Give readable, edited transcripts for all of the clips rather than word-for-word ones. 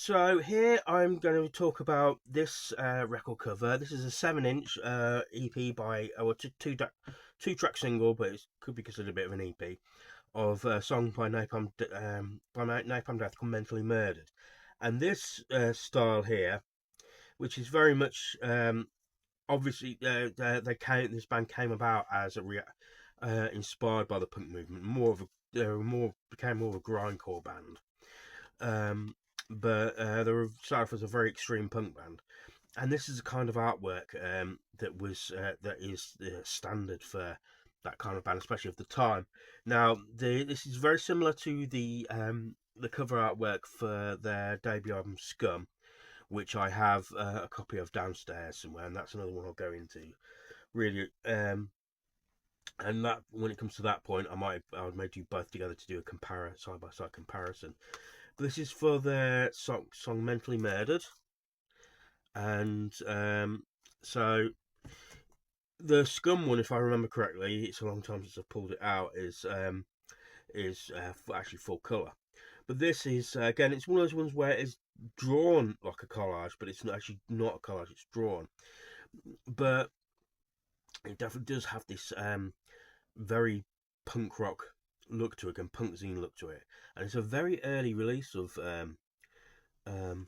So here I'm going to talk about this record cover. This is a 7-inch EP by two track single, but it could be considered a bit of an EP of a song by Napalm Death called "Mentally Murdered," and this style here, which is very much obviously this band came about as inspired by the punk movement, became more of a grindcore band. Um, but they were started off as a very extreme punk band, and this is a kind of artwork that is standard for that kind of band, especially of the time. Now, this is very similar to the cover artwork for their debut album Scum, which I have a copy of downstairs somewhere, and that's another one I'll go into. Really, and that when it comes to that point, I would make do both together to do a side by side comparison. This is for their song "Mentally Murdered," and so the Scum one, if I remember correctly, it's a long time since I've pulled it out. Is actually full color, but this is again, it's one of those ones where it's drawn like a collage, but it's actually not a collage; it's drawn. But it definitely does have this very punk rock look to it and punk zine look to it, and it's a very early release of I think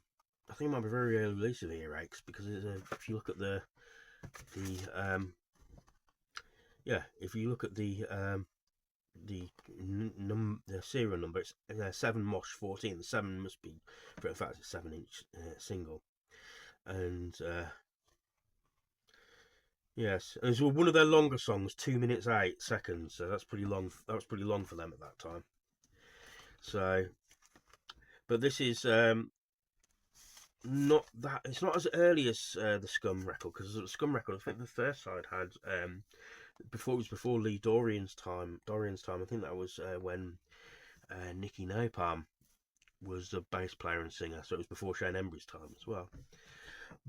it might be a very early release of Earaches, because if you look at if you look at the serial number, it's 7 Mosh 14. The 7 must be, for in fact, it's a 7-inch single, and yes, and it's one of their longer songs, 2 minutes 8 seconds. So that's pretty long. That was pretty long for them at that time. So, but this is not that, it's not as early as the Scum record, because the Scum record, I think the first side had before Lee Dorian's time. I think that was when Nicky Napalm was the bass player and singer, so it was before Shane Embry's time as well.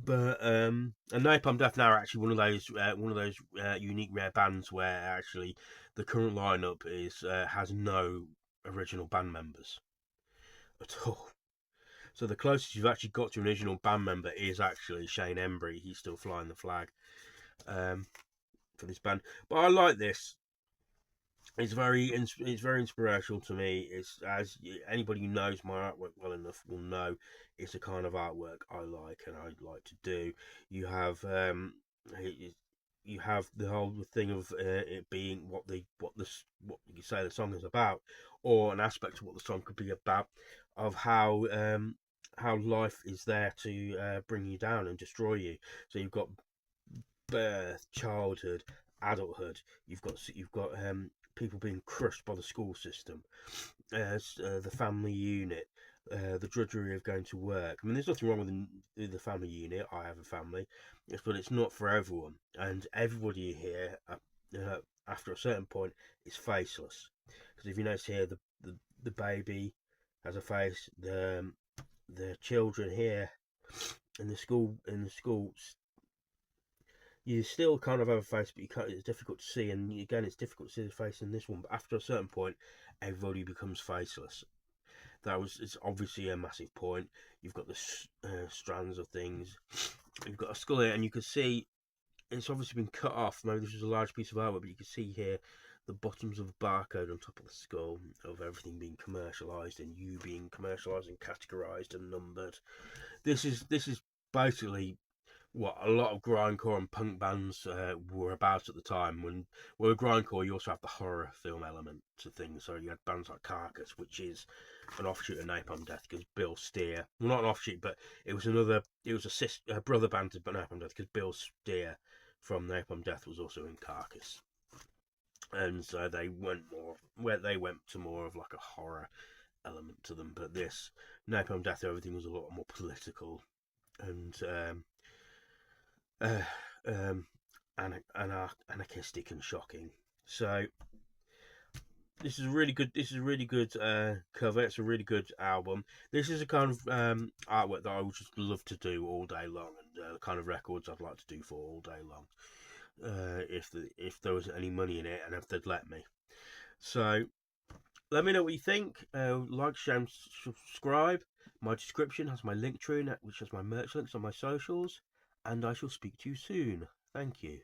But and Napalm Death now are actually one of those unique rare bands where actually the current lineup has no original band members at all. So the closest you've actually got to an original band member is actually Shane Embry. He's still flying the flag for this band. But I like this. It's very inspirational to me. It's, as anybody who knows my artwork well enough will know, it's the kind of artwork I like and I'd like to do. You have you have the whole thing of it being what you say the song is about, or an aspect of what the song could be about, of how life is there to bring you down and destroy you. So you've got birth, childhood, adulthood. You've got people being crushed by the school system, the family unit, the drudgery of going to work. I mean, there's nothing wrong with the family unit. I have a family, but it's not for everyone. And everybody here, after a certain point, is faceless. Because if you notice here, the baby has a face. The children here in the school you still kind of have a face, but it's difficult to see. And again, it's difficult to see the face in this one. But after a certain point, everybody becomes faceless. It's obviously a massive point. You've got the strands of things. You've got a skull here, and you can see it's obviously been cut off. Maybe this was a large piece of artwork, but you can see here the bottoms of the barcode on top of the skull, of everything being commercialised and you being commercialised and categorised and numbered. This is basically what a lot of grindcore and punk bands were about at the time. When with grindcore, you also have the horror film element to things. So you had bands like Carcass, which is an offshoot of Napalm Death, because Bill Steer, well, not an offshoot, but it was a brother band to Napalm Death, because Bill Steer from Napalm Death was also in Carcass, and so they went to more of like a horror element to them. But this Napalm Death, everything was a lot more political and uh, um, anarchistic and shocking. So this is a really good. Cover. It's a really good album. This is a kind of artwork that I would just love to do all day long, and the kind of records I'd like to do for all day long. If there was any money in it, and if they'd let me. So let me know what you think. Like, share, and subscribe. My description has my link tree, which has my merch links on my socials, and I shall speak to you soon. Thank you.